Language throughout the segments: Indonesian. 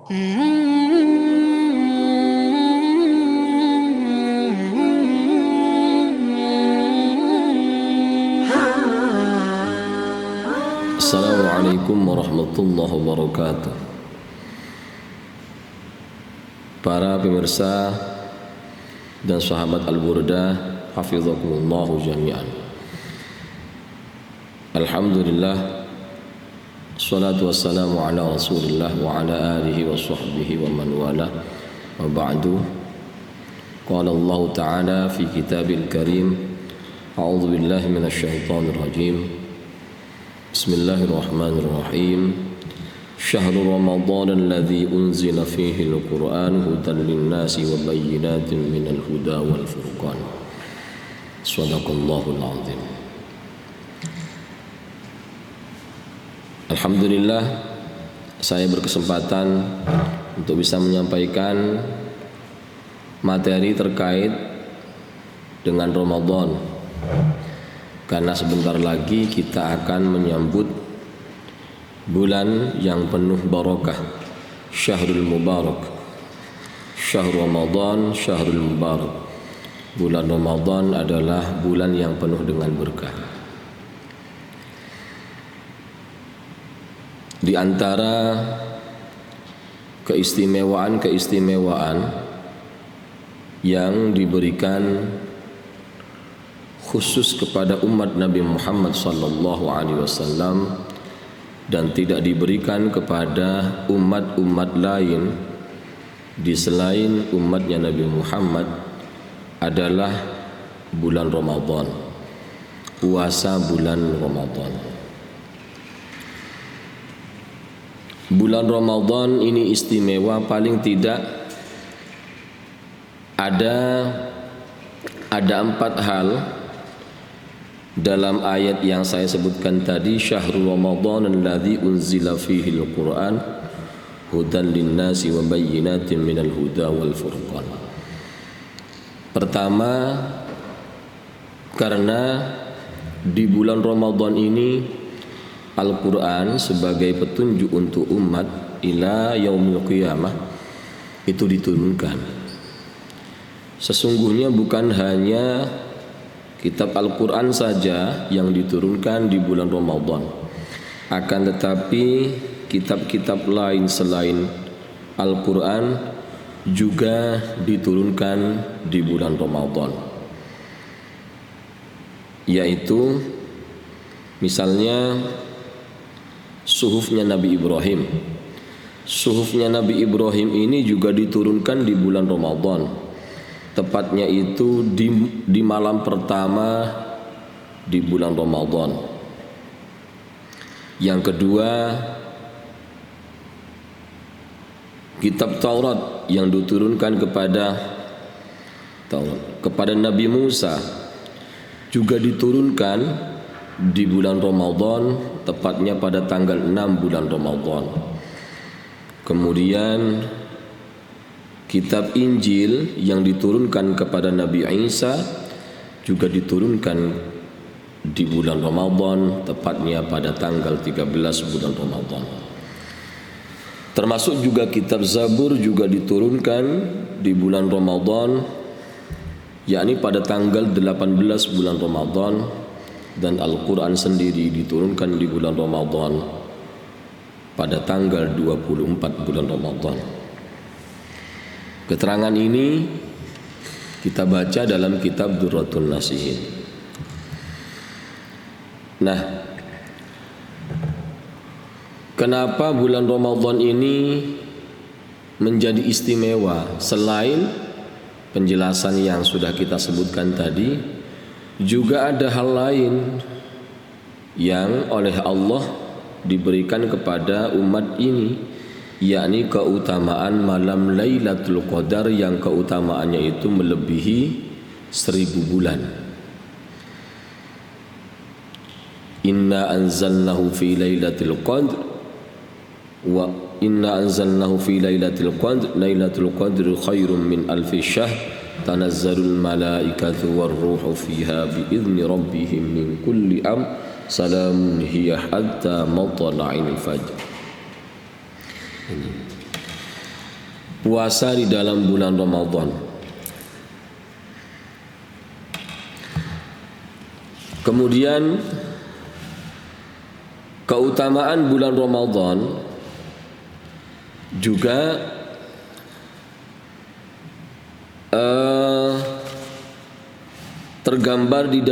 Assalamualaikum warahmatullahi wabarakatuh. Para pemirsa dan sahabat Al-Burdah, hafizakumullahu jami'an. Alhamdulillah, salatu wassalamu ala rasulillah wa ala alihi wa sahbihi wa man wala, wa ba'du. Qala Allah ta'ala fi kitabil karim, a'udzu billahi minasy syaithanir rajim. Bismillahirrahmanirrahim. Syahrul Ramadan alladzi unzila fihi al-Qur'an hudan lin-nasi wa bayyinatin minal huda wal furqan. Shadaqallahul azim. Alhamdulillah, saya berkesempatan untuk bisa menyampaikan materi terkait dengan Ramadan, karena sebentar lagi kita akan menyambut bulan yang penuh barakah, Syahrul Mubarak, Syahrul Ramadan, Syahrul Mubarak. Bulan Ramadan adalah bulan yang penuh dengan berkah. Di antara keistimewaan-keistimewaan yang diberikan khusus kepada umat Nabi Muhammad sallallahu alaihi wasallam dan tidak diberikan kepada umat-umat lain di selain umatnya Nabi Muhammad adalah bulan Ramadan, puasa bulan Ramadan. Bulan Ramadan ini istimewa, paling tidak ada 4 hal dalam ayat yang saya sebutkan tadi, Syahrul Ramadan alladzi unzila fihi al-Qur'an hudan lin-nasi wa bayyinatin minal huda wal furqan. Pertama, karena di bulan Ramadan ini Al-Quran sebagai petunjuk untuk umat ila yaumil qiyamah itu diturunkan. Sesungguhnya bukan hanya kitab Al-Quran saja yang diturunkan di bulan Ramadan, akan tetapi kitab-kitab lain selain Al-Quran juga diturunkan di bulan Ramadan, yaitu misalnya suhufnya Nabi Ibrahim. Suhufnya Nabi Ibrahim ini juga diturunkan di bulan Ramadan, tepatnya itu di malam pertama di bulan Ramadan. Yang kedua, kitab Taurat yang diturunkan kepada Nabi Musa juga diturunkan di bulan Ramadan, tepatnya pada tanggal 6 bulan Ramadan. Kemudian kitab Injil yang diturunkan kepada Nabi Isa juga diturunkan di bulan Ramadan, tepatnya pada tanggal 13 bulan Ramadan. Termasuk juga kitab Zabur juga diturunkan di bulan Ramadan, yakni pada tanggal 18 bulan Ramadan, dan Al-Quran sendiri diturunkan di bulan Ramadan pada tanggal 24 bulan Ramadan. Keterangan ini kita baca dalam kitab Durratun Nasihin. Nah, kenapa bulan Ramadan ini menjadi istimewa? Selain penjelasan yang sudah kita sebutkan tadi, juga ada hal lain yang oleh Allah diberikan kepada umat ini, yakni keutamaan malam Lailatul Qadar yang keutamaannya itu melebihi 1000 bulan. Inna anzalnahu fi Lailatul Qadr wa inna anzalnahu fi Lailatul Qadr, Lailatul Qadr khairum min alfi syahr, tanazzalul malaikatu warruhu fiha biizni rabbihim min kulli salamun hiya hatta matla'il fajr. puasa di dalam bulan Ramadan. Kemudian keutamaan bulan Ramadan juga tergambar di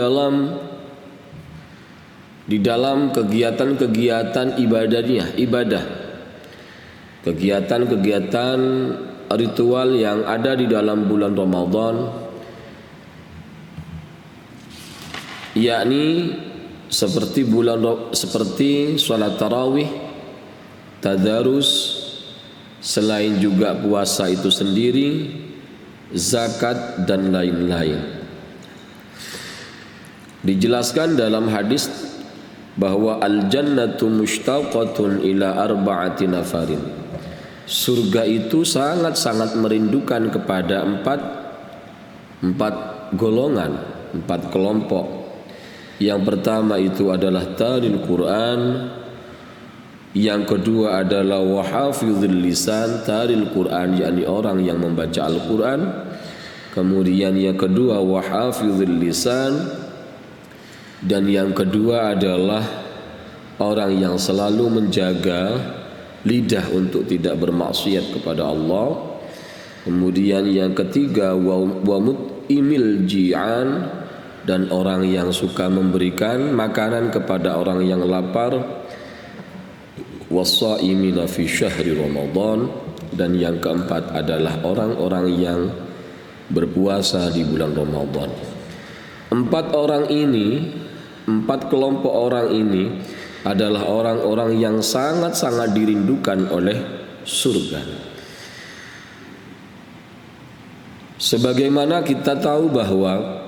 dalam kegiatan-kegiatan ibadah, kegiatan-kegiatan ritual yang ada di dalam bulan Ramadan, yakni seperti salat tarawih, tadarus, selain juga puasa itu sendiri, zakat dan lain-lain. Dijelaskan dalam hadis bahwa al-jannatu mushtaqatun ila arba'ati nafarin. Surga itu sangat-sangat merindukan kepada empat golongan, 4 kelompok. Yang pertama itu adalah talil Quran, yang kedua adalah wahafizul lisan, talil Quran yakni orang yang membaca Al-Quran. Kemudian yang kedua wahafizul lisan, dan yang kedua adalah orang yang selalu menjaga lidah untuk tidak bermaksiat kepada Allah. Kemudian yang ketiga wa mut'imil ji'an, dan orang yang suka memberikan makanan kepada orang yang lapar. Wasaimina fi syahri Ramadan, dan yang keempat adalah orang-orang yang berpuasa di bulan Ramadan. 4 kelompok orang ini adalah orang-orang yang sangat-sangat dirindukan oleh surga. Sebagaimana kita tahu bahwa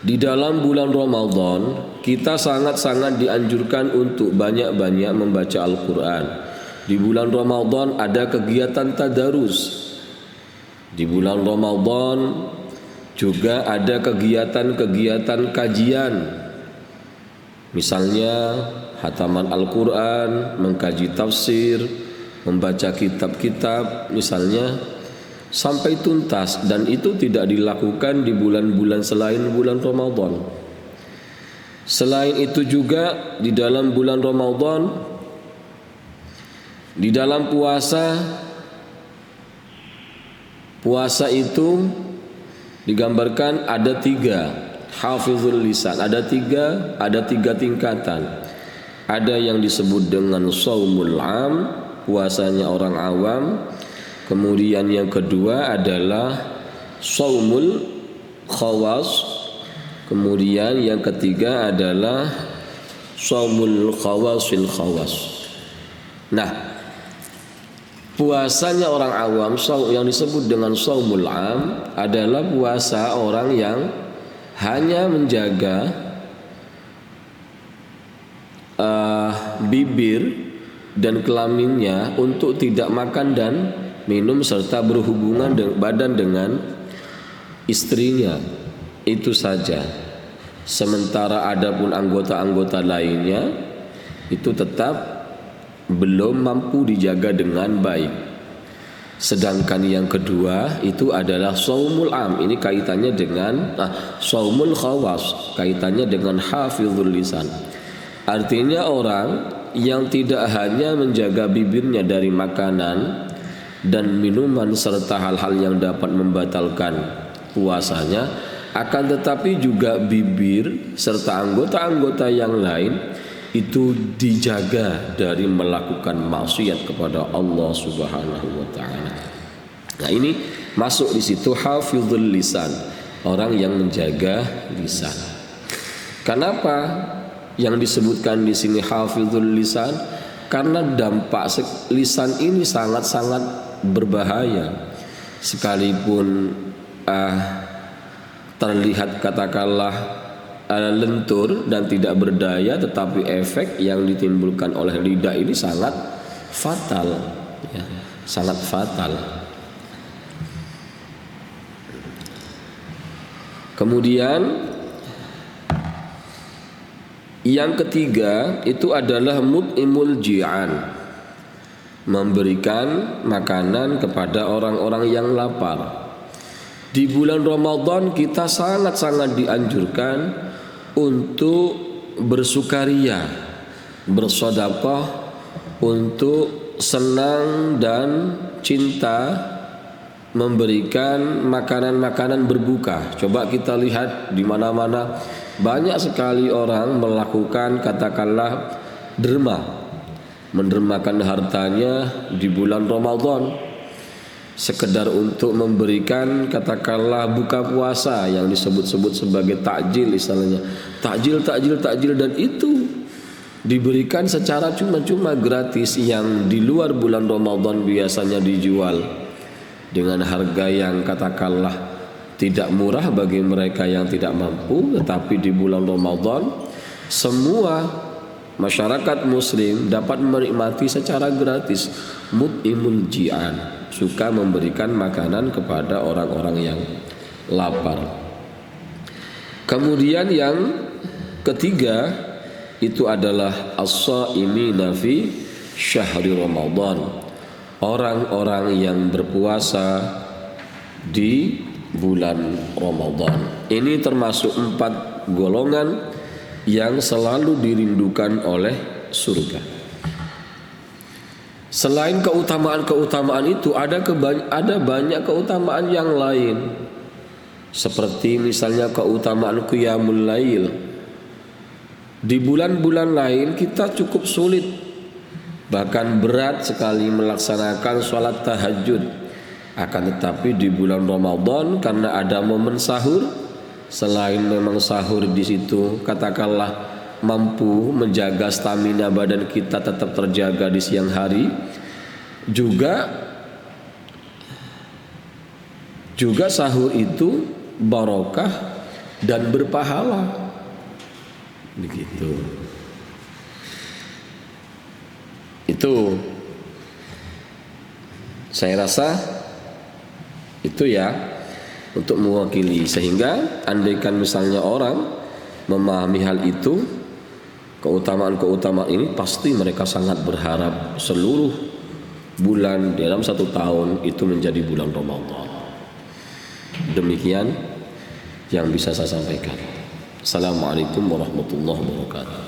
di dalam bulan Ramadan kita sangat-sangat dianjurkan untuk banyak-banyak membaca Al-Quran. Di bulan Ramadan ada kegiatan tadarus. Di bulan Ramadan juga ada kegiatan-kegiatan kajian. Misalnya hataman Al-Quran, mengkaji tafsir, membaca kitab-kitab misalnya sampai tuntas, dan itu tidak dilakukan di bulan-bulan selain bulan Ramadan. Selain itu juga di dalam bulan Ramadan, di dalam puasa itu digambarkan ada 3 hafizul lisan, ada tiga tingkatan. Ada yang disebut dengan shaumul am, puasanya orang awam. Kemudian yang kedua adalah shaumul khawas. Kemudian yang ketiga adalah shaumul khawasil khawas. Nah, puasanya orang awam yang disebut dengan shaumul am adalah puasa orang yang hanya menjaga bibir dan kelaminnya untuk tidak makan dan minum serta berhubungan badan dengan istrinya, itu saja. Sementara adapun anggota-anggota lainnya itu tetap belum mampu dijaga dengan baik. Sedangkan yang kedua itu adalah shaumul am. Ini kaitannya dengan shaumul khawas, kaitannya dengan hafizul lisan. Artinya orang yang tidak hanya menjaga bibirnya dari makanan dan minuman serta hal-hal yang dapat membatalkan puasanya, akan tetapi juga bibir serta anggota-anggota yang lain itu dijaga dari melakukan maksiat kepada Allah Subhanahu wa taala. Nah, ini masuk di situ hafizul lisan, orang yang menjaga lisan. Kenapa yang disebutkan di sini hafizul lisan? Karena dampak lisan ini sangat-sangat berbahaya. Sekalipun terlihat katakanlah lentur dan tidak berdaya, tetapi efek yang ditimbulkan oleh lidah ini sangat fatal, ya, sangat fatal. Kemudian yang ketiga itu adalah mut'imul ji'an. memberikan makanan kepada orang-orang yang lapar. Di bulan Ramadan kita sangat-sangat dianjurkan untuk bersukaria, bersedekah, untuk senang dan cinta memberikan makanan-makanan berbuka. Coba kita lihat di mana-mana banyak sekali orang melakukan katakanlah derma, mendermakan hartanya di bulan Ramadan sekedar untuk memberikan katakanlah buka puasa yang disebut-sebut sebagai takjil, istilahnya takjil, dan itu diberikan secara cuma-cuma gratis yang di luar bulan Ramadan biasanya dijual dengan harga yang katakanlah tidak murah bagi mereka yang tidak mampu. Tetapi di bulan Ramadan semua masyarakat muslim dapat menikmati secara gratis. Mut'imul ji'an, suka memberikan makanan kepada orang-orang yang lapar. Kemudian yang ketiga itu adalah as-shaimina fi syahri Ramadan, orang-orang yang berpuasa di bulan Ramadan. Ini termasuk 4 golongan yang selalu dirindukan oleh surga. Selain keutamaan-keutamaan itu ada banyak keutamaan yang lain. Seperti misalnya keutamaan qiyamul lail. Di bulan-bulan lain kita cukup sulit, bahkan berat sekali melaksanakan sholat tahajud. Akan tetapi di bulan Ramadan karena ada momen sahur, selain memang sahur di situ katakanlah mampu menjaga stamina badan kita tetap terjaga di siang hari, juga sahur itu barokah dan berpahala. Begitu. Itu saya rasa itu ya untuk mewakili, sehingga andaikan misalnya orang memahami hal itu, keutamaan-keutamaan ini, pasti mereka sangat berharap seluruh bulan dalam 1 tahun itu menjadi bulan Ramadan. Demikian yang bisa saya sampaikan. Assalamualaikum warahmatullahi wabarakatuh.